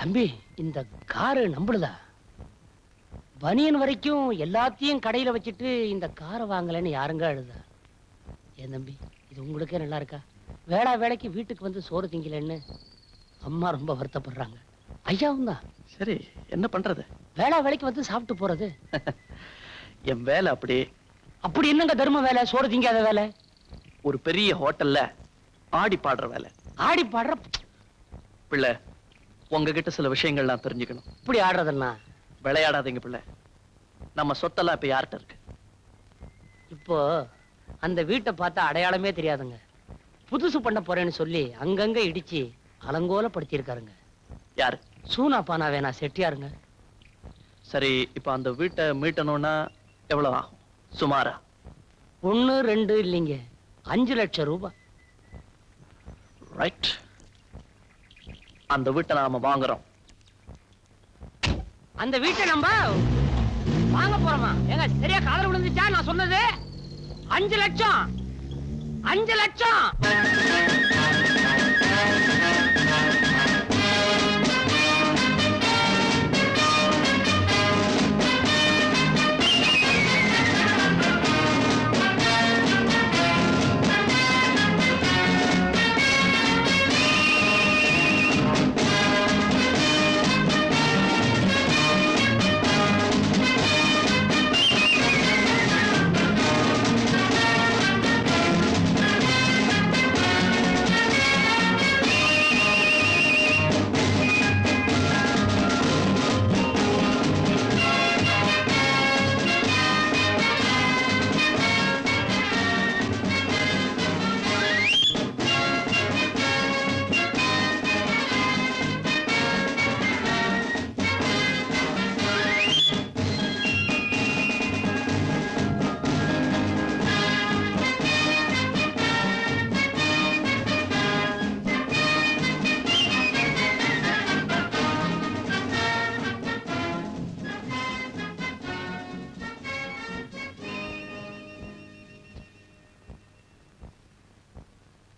தம்பி, இந்த காரு நம்பளுதா? பனியன் வரைக்கும் எல்லாத்தையும் கடையில வச்சுட்டு இந்த காரை வாங்கலன்னு யாருங்க அழுதா? ஏன் தம்பி, இது உங்களுக்கே நல்லா இருக்கா? வேளா வேலைக்கு வீட்டுக்கு வந்து சோறு திங்கலன்னு அம்மா ரொம்ப வருத்தப்படுறாங்க. ஐயாவும் தான். சரி, என்ன பண்றது? வேளா வேலைக்கு வந்து சாப்பிட்டு போறது. என் வேலை அப்படி. அப்படி என்னங்க தர்ம வேலை? சோறு திங்காத வேலை. ஒரு பெரிய ஹோட்டல்ல ஆடி பாடுற வேலை. ஆடி பாடுற பிள்ளை, உங்ககிட்ட சில விஷயங்கள் நான் தெரிஞ்சுக்கணும். இப்படி ஆடுறதுன்னா விளையாடாதீங்க பிள்ளை. நம்ம சொத்தெல்லாம் இப்ப யார்கிட்ட இருக்கு? இப்போ அந்த வீட்டை பார்த்தா அடையாளமே தெரியாதுங்க. புதுசு பண்ண போறேன்னு சொல்லி அங்கங்க இடிச்சு அலங்கோலப்படுத்தியிருக்காருங்க. யாரு? சூனா பானா வேணா செட்டியாருங்க. சரி, இப்ப அந்த வீட்டை மீட்டணும்னா எவ்வளவு ஆகும் சுமாரா? 1 2 இல்லைங்க, 5 லட்சம் ரூபாய். ரைட். அந்த வீட்டை நாம வாங்குறோம். அந்த வீட்டை நம்ம வாங்க போறோமா? ஏங்க சரியா காதல் விழுந்துச்சா நான் சொன்னது? 5 லட்சம். 5 லட்சம்.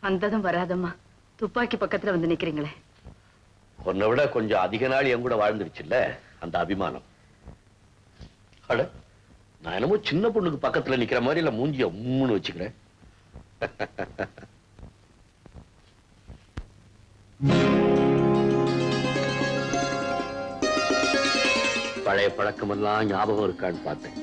வந்ததும் வராதம்மா, துப்பாக்கி பக்கத்துல வந்து நிக்கிறீங்களே. உன்னை விட கொஞ்சம் அதிக நாள் என் கூட வாழ்ந்துருச்சுல்ல அந்த அபிமானம். அட, நான் என்னமோ சின்ன பொண்ணுக்கு பக்கத்துல நிக்கிற மாதிரி இல்ல மூஞ்சிய உம்முன்னு வச்சுக்கிறேன். பழைய பழக்கமெல்லாம் ஞாபகம் இருக்கான்னு பார்த்தேன்.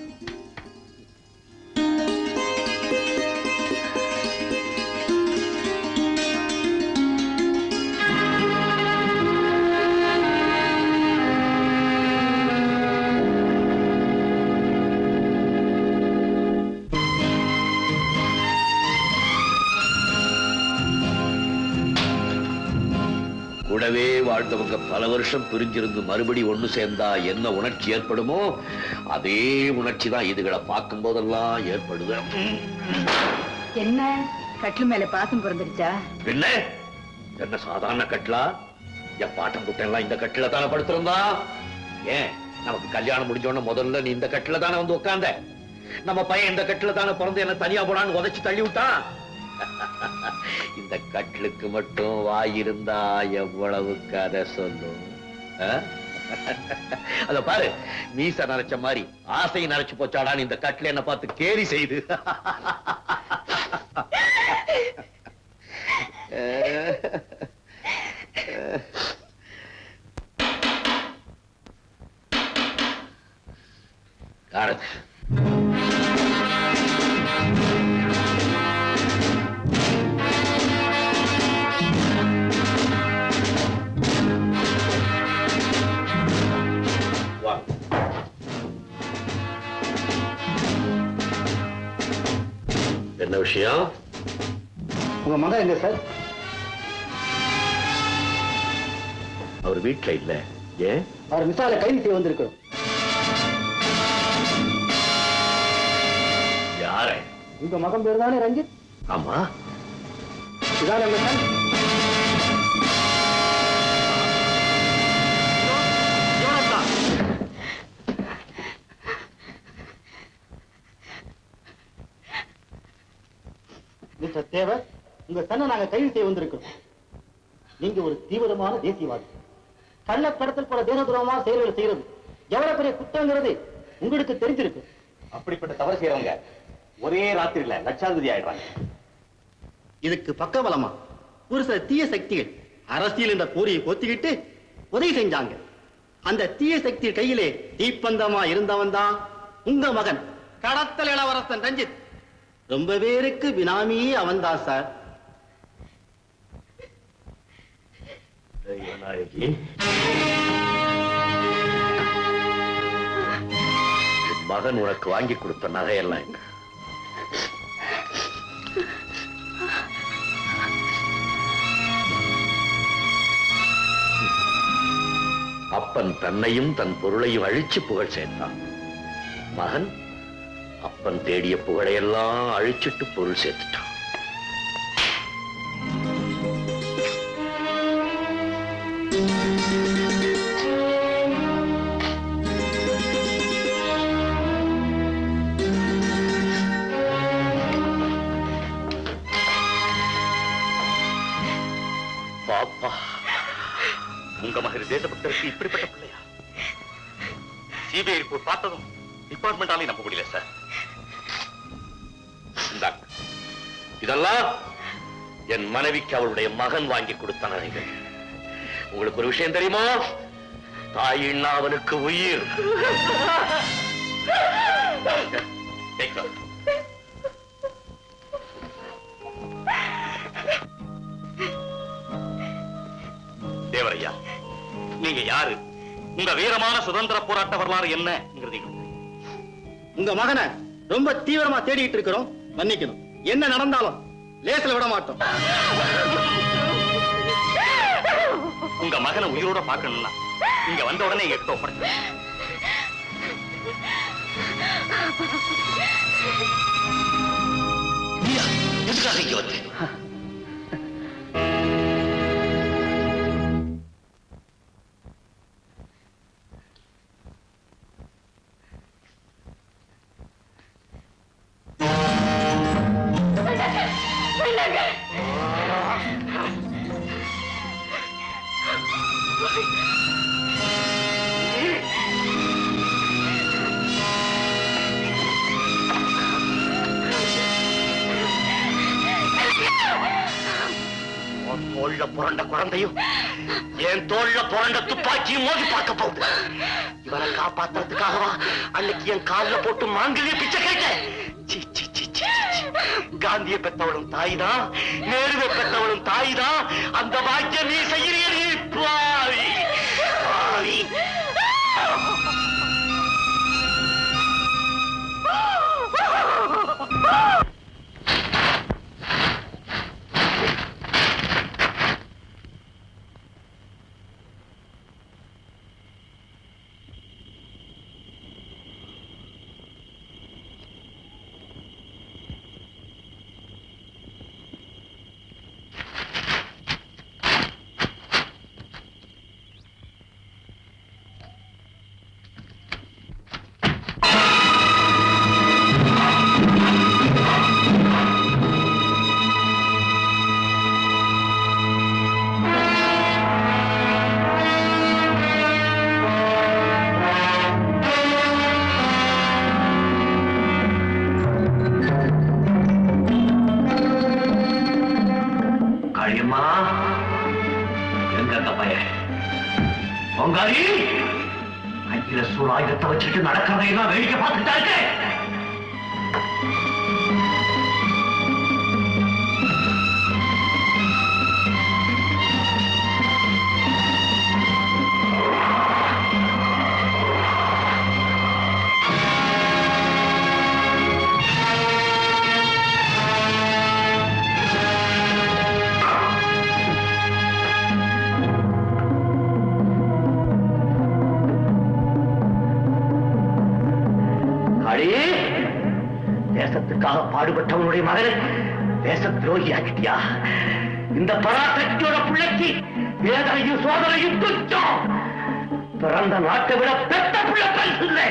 கூடவே வாழ்ந்தவங்க பல வருஷம் பிரிஞ்சிருந்து மறுபடி ஒண்ணு சேர்ந்தா என்ன உணர்ச்சி ஏற்படுமோ அதே உணர்ச்சி தான் இதுகளை பார்க்கும் போதெல்லாம் ஏற்படுது. என்ன கட்டில் மேல பாசம் பிறந்துருச்சா? என்ன என்ன சாதாரண கட்டிலா? என் பாட்டம் புட்டெல்லாம் இந்த கட்டில தானே படுத்திருந்தா? ஏன் நமக்கு கல்யாணம் முடிஞ்சோன்னு முதல்ல நீ இந்த கட்டில தானே வந்து உட்கார்ந்த? நம்ம பையன் இந்த கட்டில தானே பிறந்து என்ன தனியா போடான்னு உதைச்சு தள்ளி விட்டான். இந்த கட்டிலுக்கு மட்டும் வாயிருந்தா எவ்வளவு கதை சொல்லும். அத பாரு, மீச நரைச்ச மாதிரி ஆசை நரைச்சு போச்சாடான்னு இந்த கட்டில என்ன பார்த்து கேலி செய்து. என்ன விஷயம்? உங்க மகன் எங்க சார்? அவர் வீட்டுல இல்ல. ஏன்? அவர் மிசால கைது செய்ய வந்திருக்கிறோம். யாரு? உங்க மகன் பேர் தானே ரஞ்சித்? ஆமா. இதான் நம்ம சார். மிஸ்டர் தேவர், உங்க சன்னை நாங்க கைது செய்ய வந்திருக்கிறோம். நீங்க ஒரு தீவிரமான தேசியவாதி. கள்ள கடத்தல் போல தேச துரோகமான செயல்களை செய்யறது எவ்வளவு பெரிய குற்றங்கிறது உங்களுக்கு தெரிஞ்சிருக்கு. அப்படிப்பட்ட தவறு செய்யறவங்க ஒரே ராத்திரியில லட்சாதிபதி ஆயிடுறாங்க. இதுக்கு பக்கபலமா ஒரு சில தீய சக்திகள் அரசியல் என்ற போரியை கொத்திக்கிட்டு உதவி செஞ்சாங்க. அந்த தீய சக்தி கையிலே தீப்பந்தமா இருந்தவன் தான் உங்க மகன் கடத்தல் இளவரசன் ரஞ்சித். ரொம்ப பேருக்கு பினாமியே அவன் தான் சார். மகன் உனக்கு வாங்கி கொடுத்த நகையெல்லாம் என்ன? அப்பன் தன்னையும் தன் பொருளையும் அழிச்சு புகழ் சேர்த்தான். மகன் அப்பன் தேடிய புகழையெல்லாம் அழிச்சிட்டு பொருள் சேர்த்துட்டான். பாப்பா, உங்க மகன் தேசபக்தருக்கு இப்படிப்பட்ட பிள்ளையா? சிபிஐ ரிப்போர்ட் பார்த்ததும் டிபார்ட்மெண்டாலே நம்ப முடியல சார். இதெல்லாம் என் மனைவிக்கு அவளுடைய மகன் வாங்கி கொடுத்த நகைகள். உங்களுக்கு ஒரு விஷயம் தெரியுமா? தாயின்னா அவனுக்கு உயிர். தேவரையா, நீங்க யாரு? உங்க வீரமான சுதந்திர போராட்ட வரலாறு என்ன? உங்க மகனை ரொம்ப தீவிரமா தேடிட்டு இருக்கிறோம். மன்னிக்கணும், என்ன நடந்தாலும் லேசில விட மாட்டோம். உங்க மகனை உயிரோட பார்க்கணும்னா இங்க வந்த உடனே எங்க கிட்ட ஒப்படைச்சு. எதுக்காக இங்க வந்து? தோல்ல புரண்ட குழந்தையும் என் தோல்ல புரண்ட துப்பாக்கியும் மோதி பார்க்க போகுது. இவரை காப்பாத்துறதுக்காகவா அன்னைக்கு என் காலில் போட்டு மாங்கல்ய பிச்சை கேட்டேன். காந்தியை பெற்றவளும் தாய்தான், நேருவை பெற்றவளும் தாய்தான். அந்த பாக்கியம் நீ செய்கிறீ பாவி பாவி. அஞ்சில சூழாயுதத்தை வச்சுட்டு நடக்கிறதையெல்லாம் வேடிக்கை பார்த்துட்டா இருக்கு. தேசத்துக்காக பாடுபட்டவனுடைய மகனை தேச துரோகி ஆக்கிட்டியா? இந்த பராசக்தியோட பிள்ளைக்கு வேதனையும் சோதனையும் துச்சம். பிறந்த நாட்டை விட பெத்த பிள்ளை பரிசு இல்லை.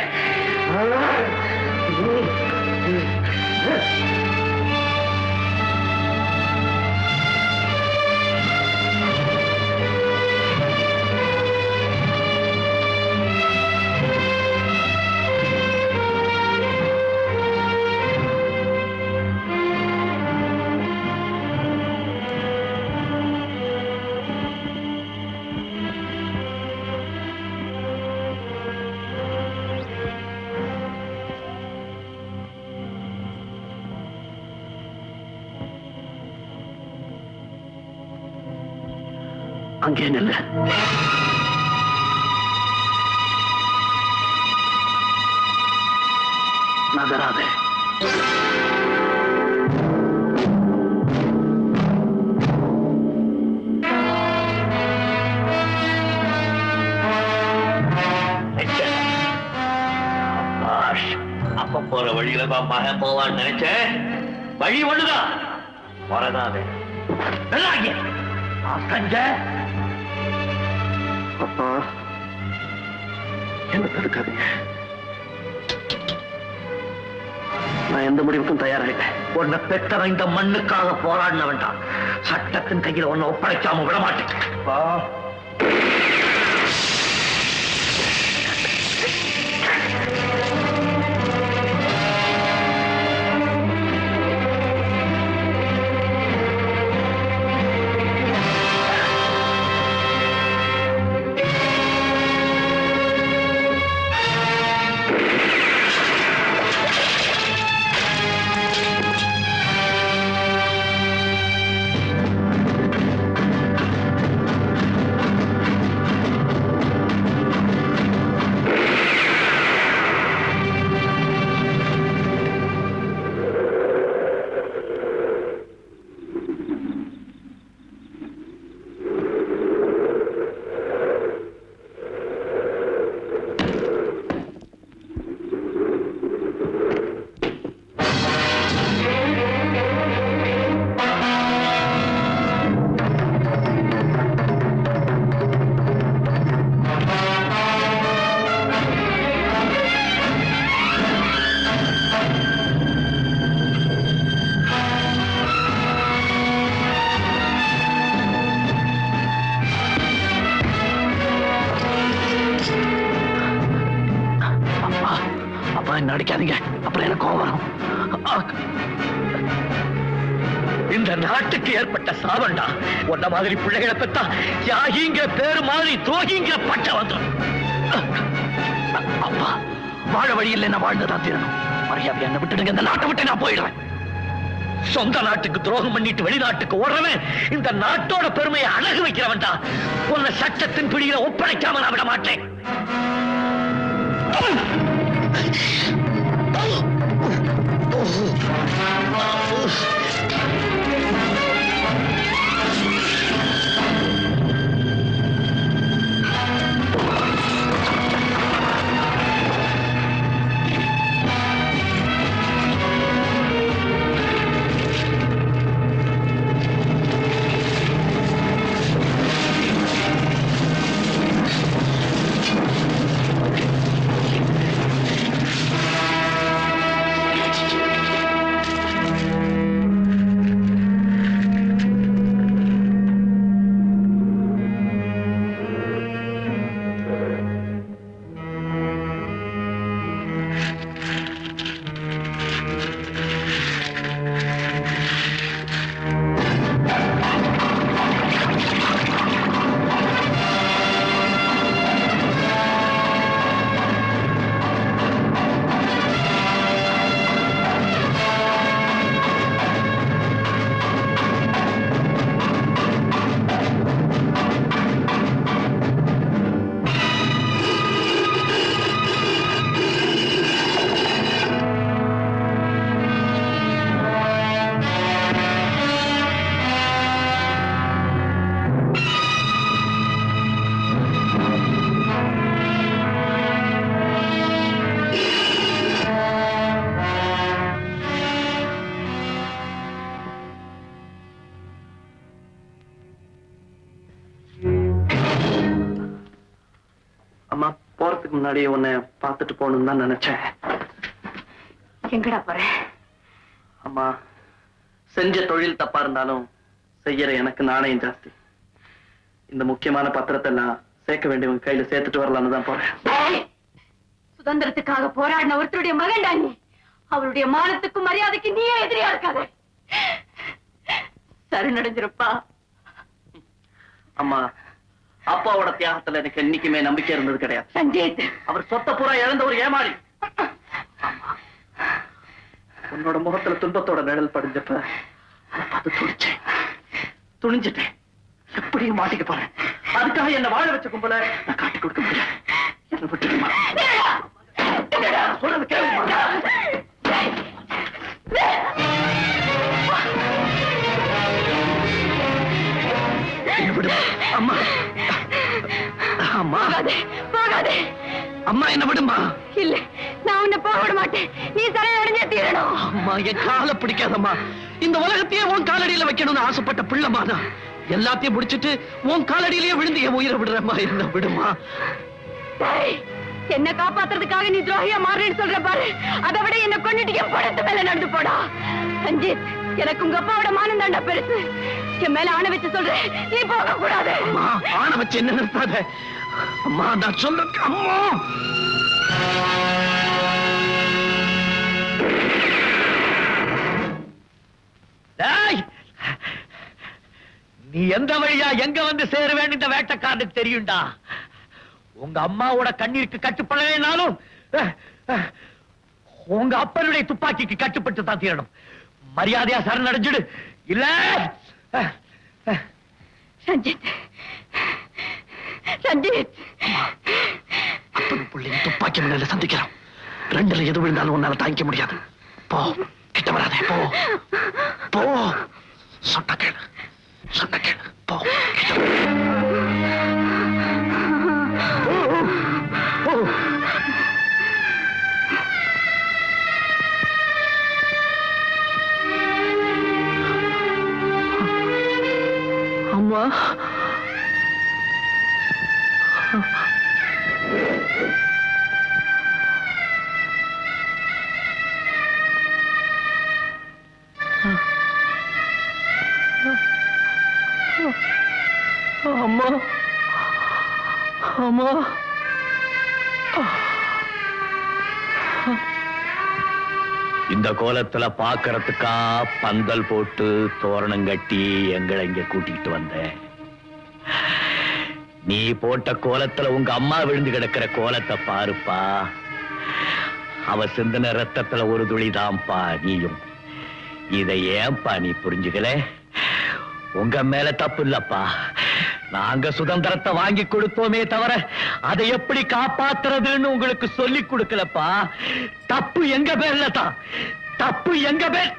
அங்கே நில்லு. நகராதே. அப்ப போற வழியில தான் மகன் போவான்னு நினைச்சேன். வழி ஒண்ணுதான், வரதாதே. அப்பா, என்ன தடுக்காதீங்க. நான் எந்த முடிவுக்கும் தயாராகிட்டேன். உன்னை பெற்றவன் இந்த மண்ணுக்காக போராடின வேண்டாம். சட்டத்தின் கையில உன்னை ஒப்படைக்காம விட மாட்டேன். நடிக்காதீங்க, அப்புறம் எனக்கு கோபம் வரும். இந்த நாட்டுக்கு ஏற்பட்ட சாபண்டா. உன்ன மாதிரி பிள்ளைகளை பெத்தா தியாகிங்க பேரு மாதிரி துரோகிங்க பட்ட வந்துடும். அப்பா, வாழ வழியில் என்ன வாழ்ந்துதான் தீரணும். மரியாதை என்ன விட்டுடுங்க, இந்த நாட்டை விட்டு நான் போயிடுறேன். சொந்த நாட்டுக்கு துரோகம் பண்ணிட்டு வெளிநாட்டுக்கு ஓடுறவன் இந்த நாட்டோட பெருமையை அழகு வைக்கிறவன்டா. உன்னை சட்டத்தின் பிடியில ஒப்படைக்காம நான் விட மாட்டேன். அம்மா, போறதுக்கு முன்னாடி உன்னை பார்த்துட்டு போகணும்னு தான் நினைச்சேன். எங்கடா போற? அம்மா, செஞ்ச தொழில் தப்பா இருந்தாலும் செய்யற எனக்கு நாணயம் ஜாஸ்தி. இந்த முக்கியமான பத்திரத்தை எல்லாம் சேர்க்க வேண்டியவங்க கையில சேர்த்துட்டு வரலான்னு தான் போறேன். சுதந்திரத்துக்காக போராடின ஒருத்தருடைய மகன்டா நீ. அவருடைய மானத்துக்கும் மரியாதைக்கு நீயே எதிரியா இருக்காத. சரணடைஞ்சிருப்பா. அம்மா, அப்பாவோட தியாகத்துல எனக்கு என்னைக்குமே நம்பிக்கை இருந்தது கிடையாது. சஞ்சீத், அவர் சொத்த பூரா இழந்த ஒரு ஏமாளி. உன்னோட முகத்துல துன்பத்தோட நிழல் படிஞ்சப்ப அதை பார்த்து துணிச்சேன். துணிஞ்சிட்டேன். எப்படியும் மாட்டிக்க போறேன். அதுக்காக என்ன வாழ வச்ச கும்பல நான் காட்டி கொடுக்க முடியாது. என்ன விட்டுடுமா? சொல்றது கேளுமா? என்ன விடுமா? அம்மா அம்மா போகாதே. அம்மா என்ன விடுமா? இல்ல, நான் உன்னை போக விட மாட்டேன். நீ சரணடைஞ்சே தீரணும். அம்மா என் காலை பிடிக்காதம்மா. இந்த உலகத்தையே உன் காலடியில வைக்கணும்னு ஆசைப்பட்ட பிள்ளைமா நான். எல்லாத்தையும் முடிச்சிட்டு உன் காலடியிலேயே விழுந்து என் உயிரை விடுறம்மா. என்ன விடுமா? என்ன காப்பாத்துறதுக்காக நீ துரோகியா மாறுன்னு சொல்ற பாரு. அதை விட என்ன கொண்டுட்டு என் படத்து மேல நடந்து போடா. சஞ்சீத், எனக்கு உங்க அப்பாவோட மானம் தாண்டா பெருசு. என் மேல ஆணை வச்சு சொல்றேன், நீ போக கூடாது. அம்மா ஆணை வச்சு என்ன நிறுத்தாத. அம்மா நான் சொல்ல அம்மா. நீ எந்த வழியா எங்க வந்து சேருவேன் இந்த வேட்டைக்காரனுக்கு தெரியும்டா. உங்க அம்மாவோட கண்ணீருக்கு கட்டுப்படலைனாலும் உங்க அப்பனுடைய துப்பாக்கிக்கு கட்டுப்பட்டு தான் தீரணும். மரியாதையா சரணடைஞ்சிடு. இல்ல சஞ்சீத், சஞ்சீத், அப்பனும் பிள்ளையும் துப்பாக்கி முன்னால சந்திக்கிறோம். ரெண்டுல எது விழுந்தாலும் உன்னால தாங்கிக்க முடியாது. போ, கிட்ட வராதே. போ போ. சொன்ன கேளு, சொன்ன கேளு. போ, கிட்ட அம்மா. அம்மா அம்மா. இந்த கோலத்துல பாக்குறதுக்கா பந்தல் போட்டு தோரணம் கட்டி எங்களை இங்க கூட்டிட்டு வந்த. நீ போட்ட கோலத்துல உங்க அம்மா விழுந்து கிடக்கிற கோலத்தை பாருப்பா. அவ சிந்தின ரத்தத்துல ஒரு துளிதான்ப்பா நீயும். இதை ஏன்பா நீ புரிஞ்சுக்கல? உங்க மேல தப்பு இல்லப்பா. நாங்க சுதந்திரத்தை வாங்கி கொடுத்தோமே தவிர அதை எப்படி காப்பாத்துறதுன்னு உங்களுக்கு சொல்லி கொடுக்கலப்பா. தப்பு எங்க பேர்ல தான். தப்பு எங்க பேர்.